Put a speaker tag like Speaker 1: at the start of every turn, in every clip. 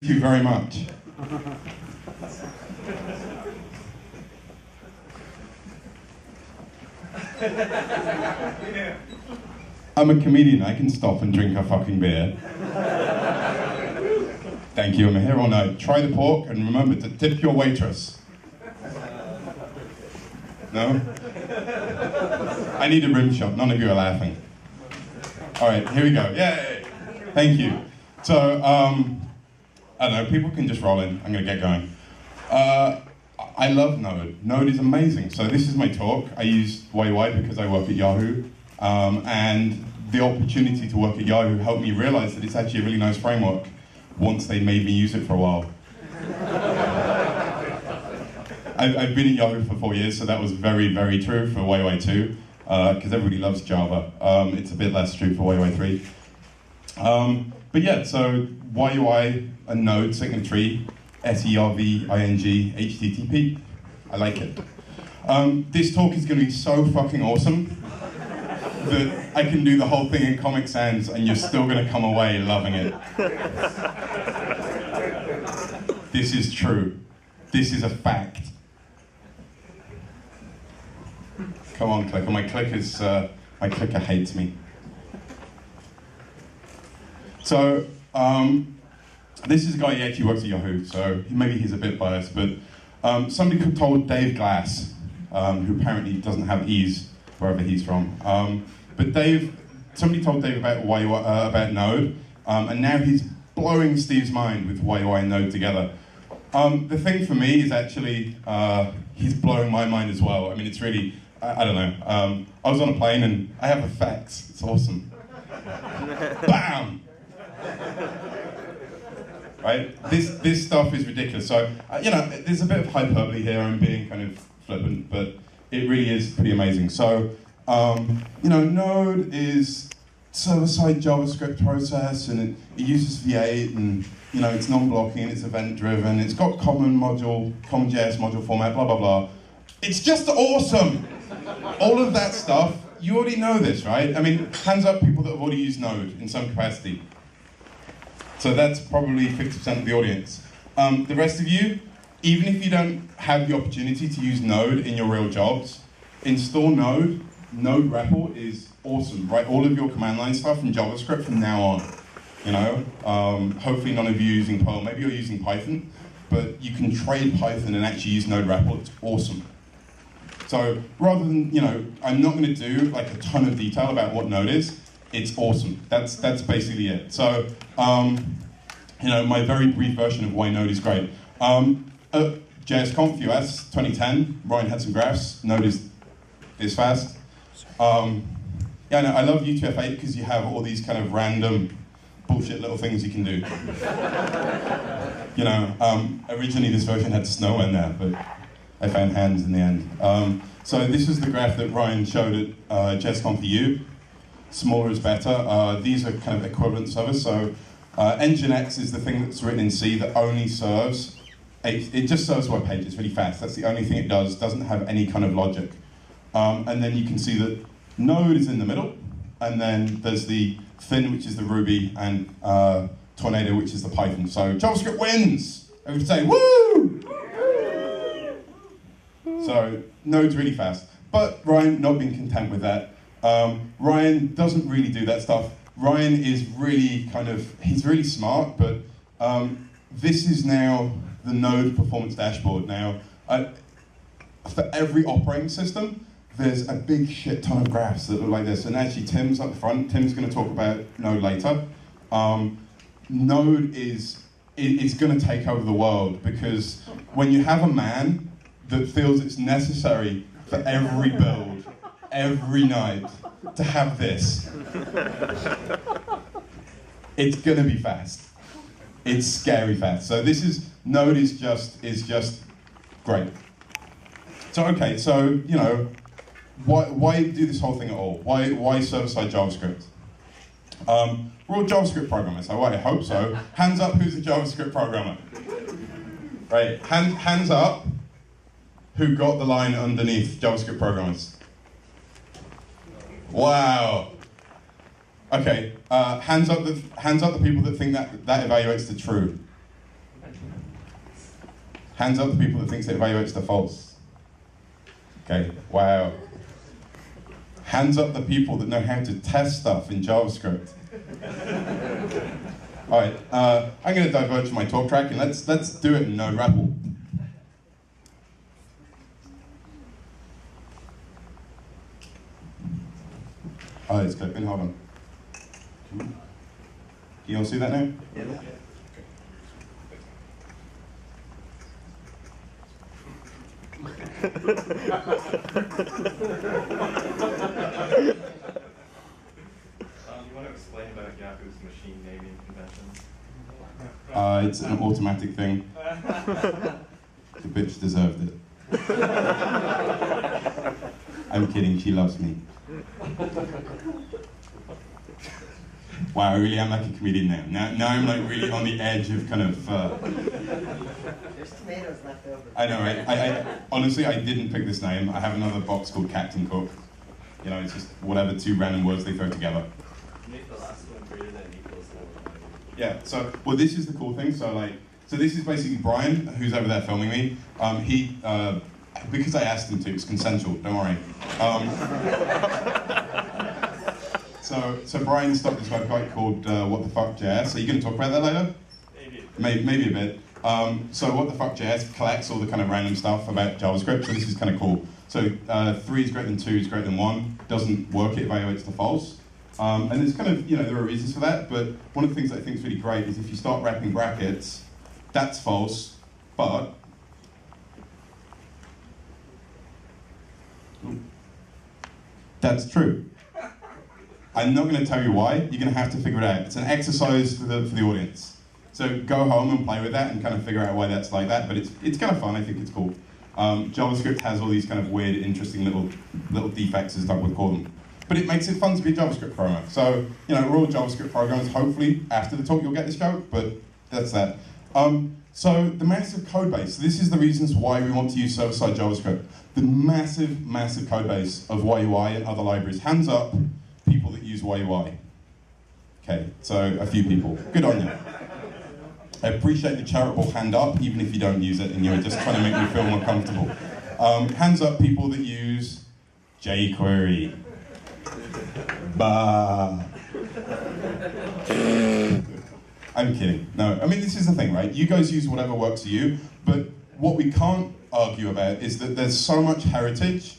Speaker 1: you very much. I'm a comedian, I can stop and drink a fucking beer. Thank you, I'm here all night. Try the pork and remember to tip your waitress. No? I need a rim shot, none of you are laughing. All right, here we go, yay! Thank you. So, I don't know, people can just roll in, I'm gonna get going. I love Node. Node is amazing. So this is my talk. I use YY because I work at Yahoo. And the opportunity to work at Yahoo helped me realize that it's actually a really nice framework once they made me use it for a while. I've been at Yahoo for 4 years, so that was very, very true for YY2, because everybody loves Java. It's a bit less true for YY3. But yeah, so YUI, a node, signatory, SERVING, HTTP. I like it. This talk is going to be so fucking awesome that I can do the whole thing in Comic Sans and you're still going to come away loving it. This is true. This is a fact. Come on, clicker. My clicker hates me. So, this is a guy who actually works at Yahoo, so maybe he's a bit biased, but somebody told Dave Glass, who apparently doesn't have ease wherever he's from, but somebody told Dave about about Node, and now he's blowing Steve's mind with YUI and Node together. The thing for me is actually, he's blowing my mind as well. I mean, it's really, I don't know. I was on a plane and I have effects, it's awesome. Bam! Right? This stuff is ridiculous. So, you know, there's a bit of hyperbole here. I'm being kind of flippant, but it really is pretty amazing. So, you know, Node is server-side JavaScript process, and it uses V8, and you know, it's non-blocking, it's event-driven, it's got common JS module format, blah blah blah. It's just awesome. All of that stuff, you already know this, right? I mean, hands up people that have already used Node in some capacity. So that's probably 50% of the audience. The rest of you, even if you don't have the opportunity to use Node in your real jobs, install Node. Node REPL is awesome. Write all of your command line stuff in JavaScript from now on. You know, hopefully none of you are using Perl. Maybe you're using Python, but you can trade Python and actually use Node REPL. It's awesome. So rather than, you know, I'm not going to do like a ton of detail about what Node is. It's awesome. That's basically it. So, you know, my very brief version of why Node is great. At JSConf US 2010, Ryan had some graphs. Node is fast. Yeah, no, I love UTF-8 because you have all these kind of random bullshit little things you can do. You know, originally this version had snow in there, but I found hands in the end. So this is the graph that Ryan showed at JSConf EU. Smaller is better. These are kind of equivalent servers. So Nginx is the thing that's written in C that only serves, it just serves web pages. It's really fast. That's the only thing it does. Doesn't have any kind of logic. And then you can see that Node is in the middle, and then there's the Thin, which is the Ruby, and Tornado, which is the Python. So JavaScript wins! Everybody say, woo! So Node's really fast. But Ryan, not being content with that, Ryan doesn't really do that stuff. Ryan is really he's really smart, but this is now the Node performance dashboard. Now, for every operating system, there's a big shit ton of graphs that look like this, and actually Tim's up front. Tim's going to talk about Node later. Node is going to take over the world, because when you have a man that feels it's necessary for every build, every night, to have this, it's going to be fast. It's scary fast. So Node is just great. So okay, so you know, why do this whole thing at all? Why server-side JavaScript? We're all JavaScript programmers, I hope so. Hands up who's a JavaScript programmer. Right, hands up who got the line underneath JavaScript programmers. Wow. Okay, hands up the people that think that evaluates to true. Hands up the people that thinks it evaluates the false. Okay, wow. Hands up the people that know how to test stuff in JavaScript. All right, I'm going to diverge from my talk track and let's do it in Node REPL. Oh, it's clipping, hold on. Can you all see that now?
Speaker 2: Yeah.
Speaker 3: You want to explain about Yahoo's machine naming convention?
Speaker 1: It's an automatic thing. The bitch deserved it. I'm kidding, she loves me. Wow, I really am like a comedian now. Now I'm like really on the edge of kind of...
Speaker 2: There's tomatoes left over.
Speaker 1: I know, right? I honestly, I didn't pick this name. I have another box called Captain Cook. You know, it's just whatever two random words they throw together.
Speaker 3: Make the last one greater than equals to 1.
Speaker 1: Yeah, so, well, this is the cool thing. So this is basically Brian, who's over there filming me. Because I asked him to, it's consensual, don't worry. So Brian started this website called What the Fuck JS. Are you going to talk about that later? Maybe a bit. So What the Fuck JS collects all the kind of random stuff about JavaScript, so this is kind of cool. So 3 is greater than 2 is greater than 1, doesn't work, it evaluates the false. And there's kind of, there are reasons for that, but one of the things that I think is really great is if you start wrapping brackets, that's false, but that's true. I'm not going to tell you why, you're going to have to figure it out. It's an exercise for the audience. So go home and play with that and kind of figure out why that's like that, but it's kind of fun, I think it's cool. JavaScript has all these kind of weird, interesting little defects, as Doug would call them. But it makes it fun to be a JavaScript programmer. So, we're all JavaScript programmers. Hopefully, after the talk, you'll get this joke, but that's that. So the massive code base. So this is the reasons why we want to use server-side JavaScript. The massive, massive code base of YUI and other libraries. Hands up, people that use YUI. Okay, so a few people. Good on you. I appreciate the charitable hand up, even if you don't use it and you're just trying to make me feel more comfortable. Hands up, people that use jQuery. Bah. I'm kidding. No, I mean, this is the thing, right? You guys use whatever works for you, but what we can't argue about is that there's so much heritage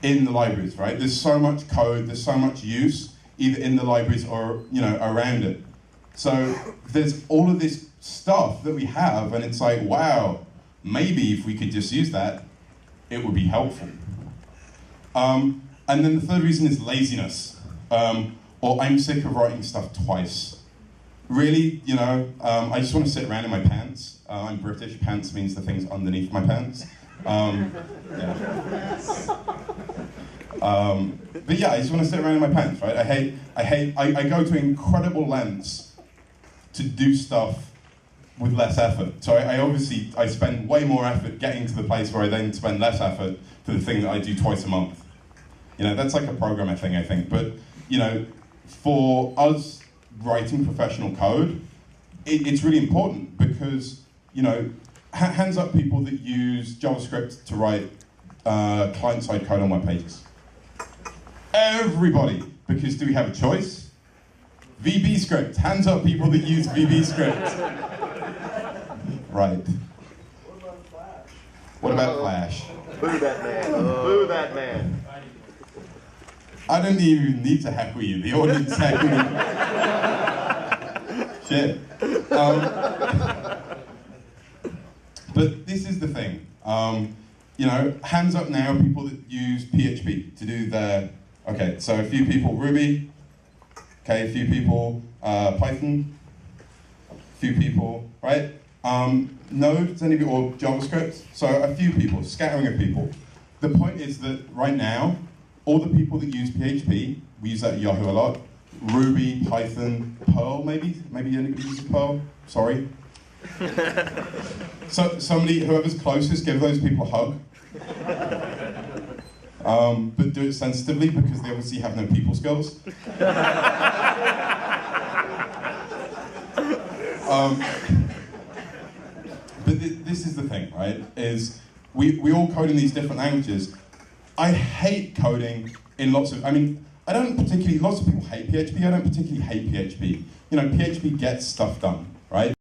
Speaker 1: in the libraries, right? There's so much code, there's so much use, either in the libraries or, around it. So there's all of this stuff that we have, and it's like, wow, maybe if we could just use that, it would be helpful. And then the third reason is laziness, or I'm sick of writing stuff twice. Really, I just want to sit around in my pants. I'm British, pants means the things underneath my pants. Yeah. But yeah, I just want to sit around in my pants, right? I go to incredible lengths to do stuff with less effort. So I spend way more effort getting to the place where I then spend less effort for the thing that I do twice a month. That's like a programmer thing, I think. But, for us writing professional code, it's really important because, hands up people that use JavaScript to write client-side code on web pages. Everybody, because do we have a choice? VB script, hands up people that use VB script. Right. What about Flash?
Speaker 4: Boo that man. Boo that man.
Speaker 1: I don't even need to heckle you. The audience heckle you. Shit. But this is the thing. Hands up now, people that use PHP to do their... Okay, so a few people Ruby. Okay, a few people Python. A few people, right? Node, or JavaScript. So a few people, scattering of people. The point is that right now, all the people that use PHP, we use that at Yahoo a lot. Ruby, Python, Perl, maybe anybody uses Perl? Sorry. So whoever's closest, give those people a hug. But do it sensitively because they obviously have no people skills. But this is the thing, right? Is we all code in these different languages. I hate coding in lots of, I mean, I don't particularly, lots of people hate PHP, I don't particularly hate PHP. You know, PHP gets stuff done, right?